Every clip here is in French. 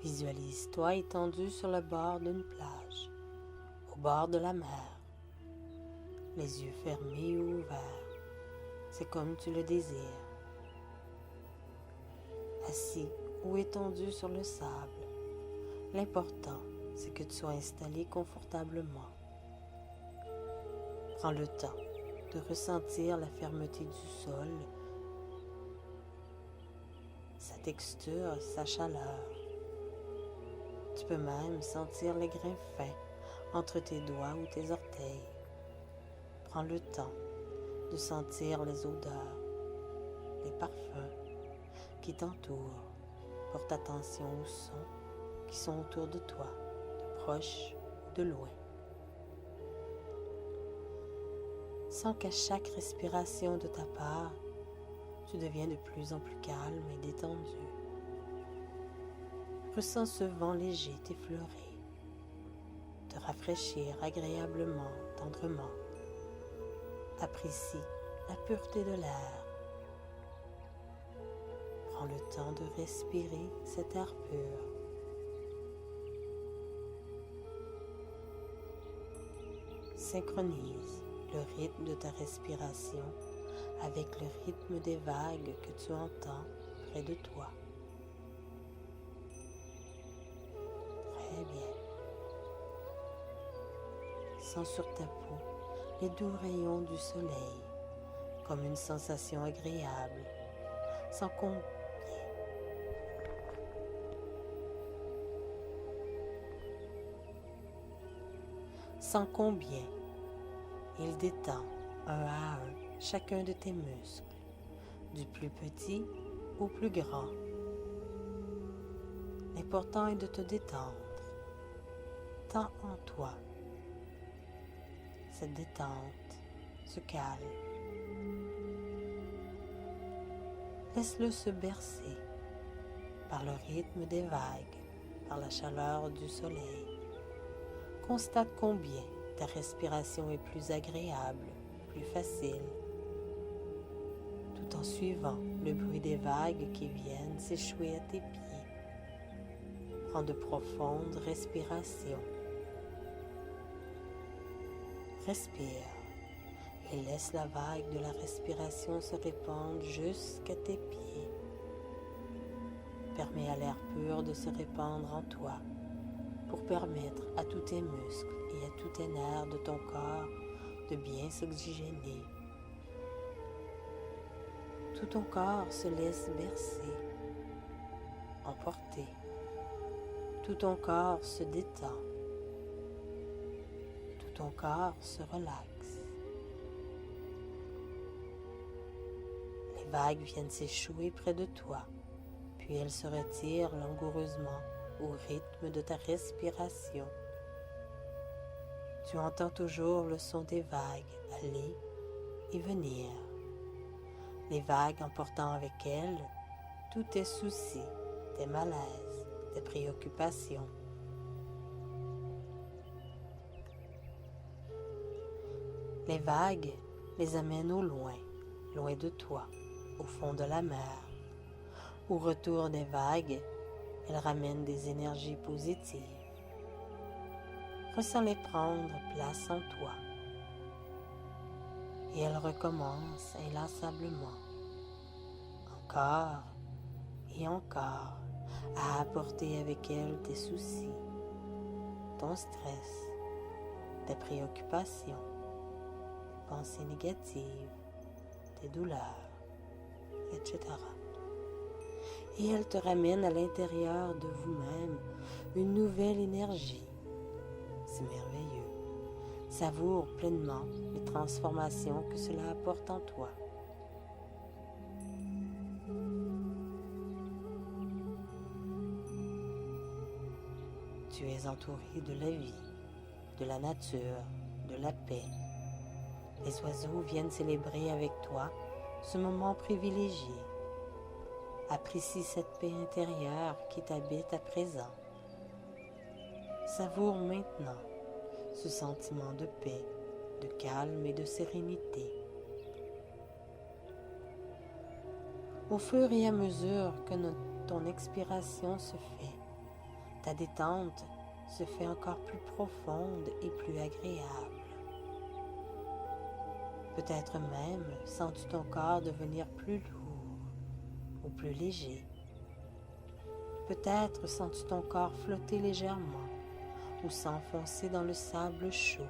Visualise-toi étendu sur le bord d'une plage, au bord de la mer, les yeux fermés ou ouverts, c'est comme tu le désires. Assis ou étendu sur le sable, l'important c'est que tu sois installé confortablement. Prends le temps de ressentir la fermeté du sol, sa texture et sa chaleur. Tu peux même sentir les grains fins entre tes doigts ou tes orteils. Prends le temps de sentir les odeurs, les parfums qui t'entourent. Porte attention aux sons qui sont autour de toi, de proche ou de loin. Sens qu'à chaque respiration de ta part, tu deviens de plus en plus calme et détendu. Ressens ce vent léger t'effleurer, te rafraîchir agréablement, tendrement. Apprécie la pureté de l'air. Prends le temps de respirer cet air pur. Synchronise le rythme de ta respiration avec le rythme des vagues que tu entends près de toi. Très bien. Sens sur ta peau les doux rayons du soleil comme une sensation agréable. Sens combien il détend un à un chacun de tes muscles, du plus petit au plus grand. L'important est de te détendre, tant en toi. Cette détente se calme. Laisse-le se bercer par le rythme des vagues, par la chaleur du soleil. Constate combien ta respiration est plus agréable, plus facile, tout en suivant le bruit des vagues qui viennent s'échouer à tes pieds. Prends de profondes respirations. Respire et laisse la vague de la respiration se répandre jusqu'à tes pieds. Permets à l'air pur de se répandre en toi pour permettre à tous tes muscles et à tous tes nerfs de ton corps de bien s'oxygéner. Tout ton corps se laisse bercer, emporter. Tout ton corps se détend. Tout ton corps se relaxe. Les vagues viennent s'échouer près de toi, puis elles se retirent langoureusement au rythme de ta respiration. Tu entends toujours le son des vagues aller et venir. Les vagues emportant avec elles tous tes soucis, tes malaises, tes préoccupations. Les vagues les amènent au loin, loin de toi, au fond de la mer. Au retour des vagues, elles ramènent des énergies positives. Ressens-les prendre place en toi. Et elles recommencent inlassablement, encore et encore, à apporter avec elles tes soucis, ton stress, tes préoccupations, tes pensées négatives, tes douleurs, etc. Et elles te ramènent à l'intérieur de vous-même une nouvelle énergie. C'est merveilleux. Savoure pleinement les transformations que cela apporte en toi. Tu es entouré de la vie, de la nature, de la paix. Les oiseaux viennent célébrer avec toi ce moment privilégié. Apprécie cette paix intérieure qui t'habite à présent. Savoure maintenant ce sentiment de paix, de calme et de sérénité. Au fur et à mesure que ton expiration se fait, ta détente se fait encore plus profonde et plus agréable. Peut-être même sens-tu ton corps devenir plus lourd ou plus léger. Peut-être sens-tu ton corps flotter légèrement ou s'enfoncer dans le sable chaud.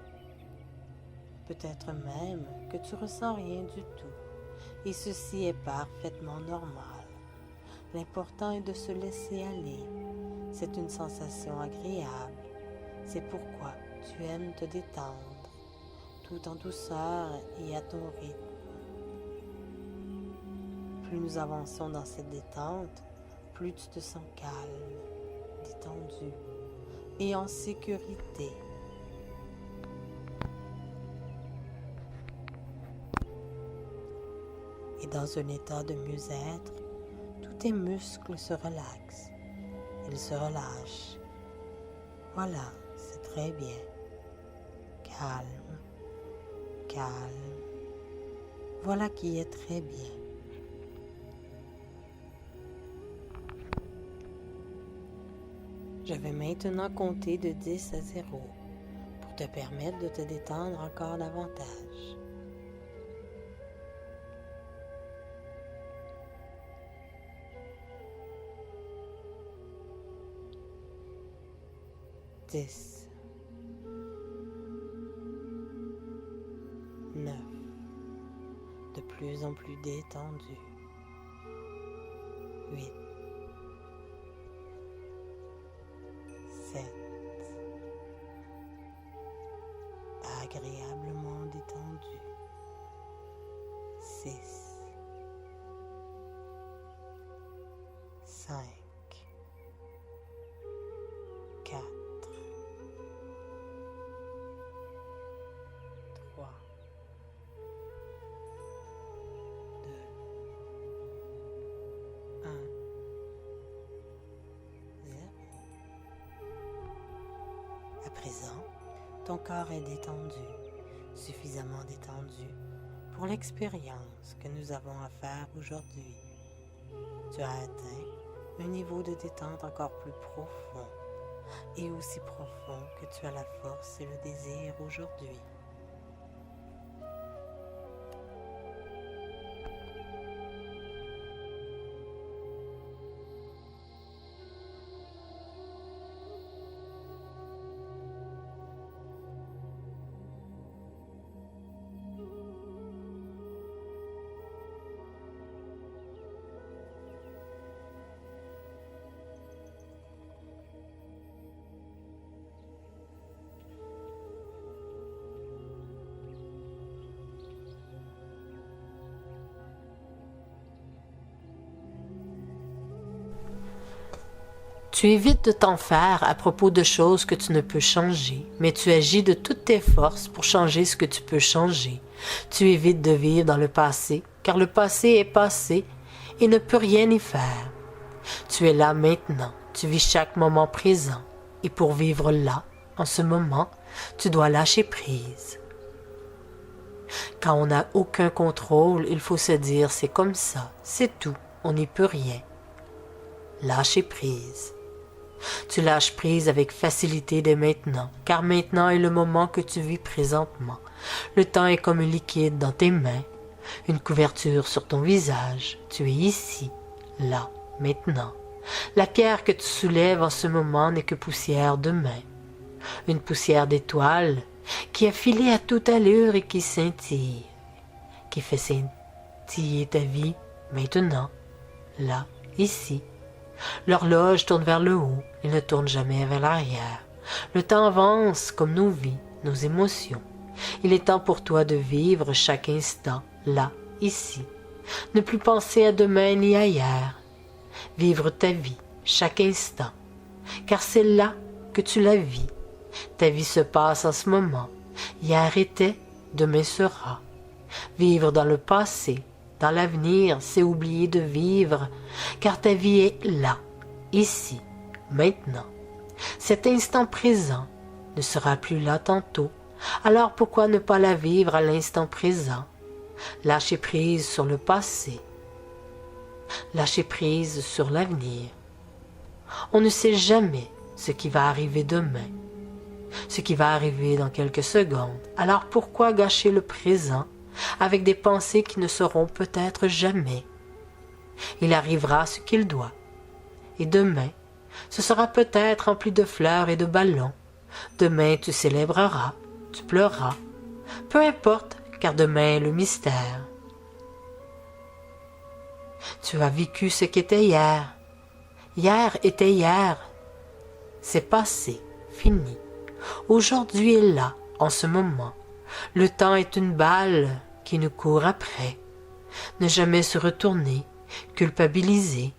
Peut-être même que tu ressens rien du tout et ceci est parfaitement normal. L'important est de se laisser aller. C'est une sensation agréable. C'est pourquoi tu aimes te détendre, tout en douceur et à ton rythme. Plus nous avançons dans cette détente, plus tu te sens calme, détendu et en sécurité. Et dans un état de mieux-être, tous tes muscles se relaxent, ils se relâchent. Voilà, c'est très bien. Calme, calme. Voilà qui est très bien. Je vais maintenant compter de 10 à 0 pour te permettre de te détendre encore davantage. 10, 9, de plus en plus détendu. 8, 7, agréablement détendu. 6, 5, 4, 3, 2, 1, 0. À présent, ton corps est détendu, suffisamment détendu pour l'expérience que nous avons à faire aujourd'hui. Tu as atteint un niveau de détente encore plus profond et aussi profond que tu as la force et le désir aujourd'hui. Tu évites de t'en faire à propos de choses que tu ne peux changer, mais tu agis de toutes tes forces pour changer ce que tu peux changer. Tu évites de vivre dans le passé, car le passé est passé et ne peut rien y faire. Tu es là maintenant, tu vis chaque moment présent, et pour vivre là, en ce moment, tu dois lâcher prise. Quand on n'a aucun contrôle, il faut se dire c'est comme ça, c'est tout, on n'y peut rien. Lâcher prise. Tu lâches prise avec facilité dès maintenant, car maintenant est le moment que tu vis présentement. Le temps est comme un liquide dans tes mains, une couverture sur ton visage. Tu es ici, là, maintenant. La pierre que tu soulèves en ce moment n'est que poussière de main. Une poussière d'étoile qui a filé à toute allure et qui scintille, qui fait scintiller ta vie maintenant, là, ici. L'horloge tourne vers le haut, il ne tourne jamais vers l'arrière. Le temps avance comme nos vies, nos émotions. Il est temps pour toi de vivre chaque instant, là, ici. Ne plus penser à demain ni ailleurs. Vivre ta vie, chaque instant. Car c'est là que tu la vis. Ta vie se passe en ce moment. Hier était, demain sera. Vivre dans le passé, dans l'avenir, c'est oublier de vivre, car ta vie est là, ici, maintenant. Cet instant présent ne sera plus là tantôt, alors pourquoi ne pas la vivre à l'instant présent? Lâcher prise sur le passé, lâcher prise sur l'avenir. On ne sait jamais ce qui va arriver demain, ce qui va arriver dans quelques secondes. Alors pourquoi gâcher le présent avec des pensées qui ne seront peut-être jamais? Il arrivera ce qu'il doit. Et demain, ce sera peut-être rempli de fleurs et de ballons. Demain, tu célébreras, tu pleureras. Peu importe, car demain est le mystère. Tu as vécu ce qu'était hier. Hier était hier. C'est passé, fini. Aujourd'hui est là, en ce moment. Le temps est une balle qui nous court après. Ne jamais se retourner, culpabiliser.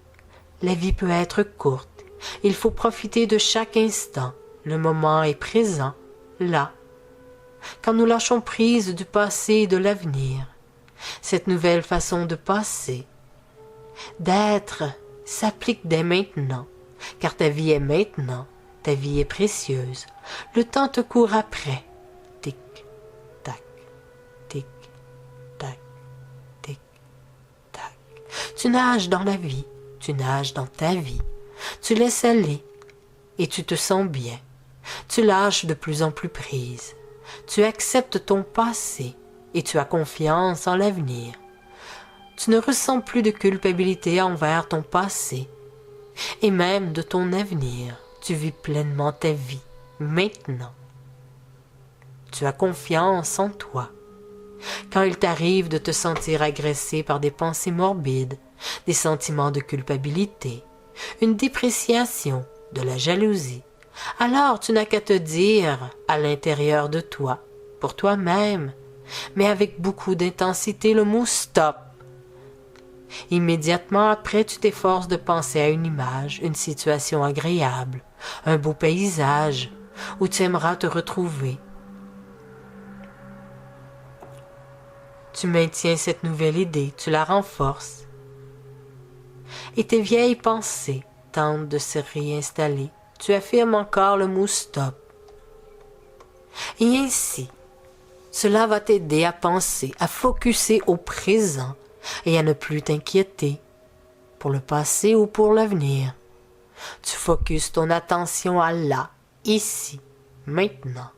La vie peut être courte. Il faut profiter de chaque instant. Le moment est présent, là. Quand nous lâchons prise du passé et de l'avenir, cette nouvelle façon de passer, d'être, s'applique dès maintenant, car ta vie est maintenant, ta vie est précieuse. Le temps te court après. Tic, tac, tic, tac, tic, tac. Tu nages dans la vie, tu nages dans ta vie. Tu laisses aller et tu te sens bien. Tu lâches de plus en plus prise. Tu acceptes ton passé et tu as confiance en l'avenir. Tu ne ressens plus de culpabilité envers ton passé et même de ton avenir. Tu vis pleinement ta vie maintenant. Tu as confiance en toi. Quand il t'arrive de te sentir agressé par des pensées morbides, des sentiments de culpabilité, une dépréciation, de la jalousie, alors tu n'as qu'à te dire à l'intérieur de toi, pour toi-même, mais avec beaucoup d'intensité, le mot « stop ». Immédiatement après, tu t'efforces de penser à une image, une situation agréable, un beau paysage, où tu aimeras te retrouver. Tu maintiens cette nouvelle idée, tu la renforces. Et tes vieilles pensées tentent de se réinstaller. Tu affirmes encore le mot « stop ». Et ainsi, cela va t'aider à penser, à focusser au présent et à ne plus t'inquiéter pour le passé ou pour l'avenir. Tu focuses ton attention à là, ici, maintenant.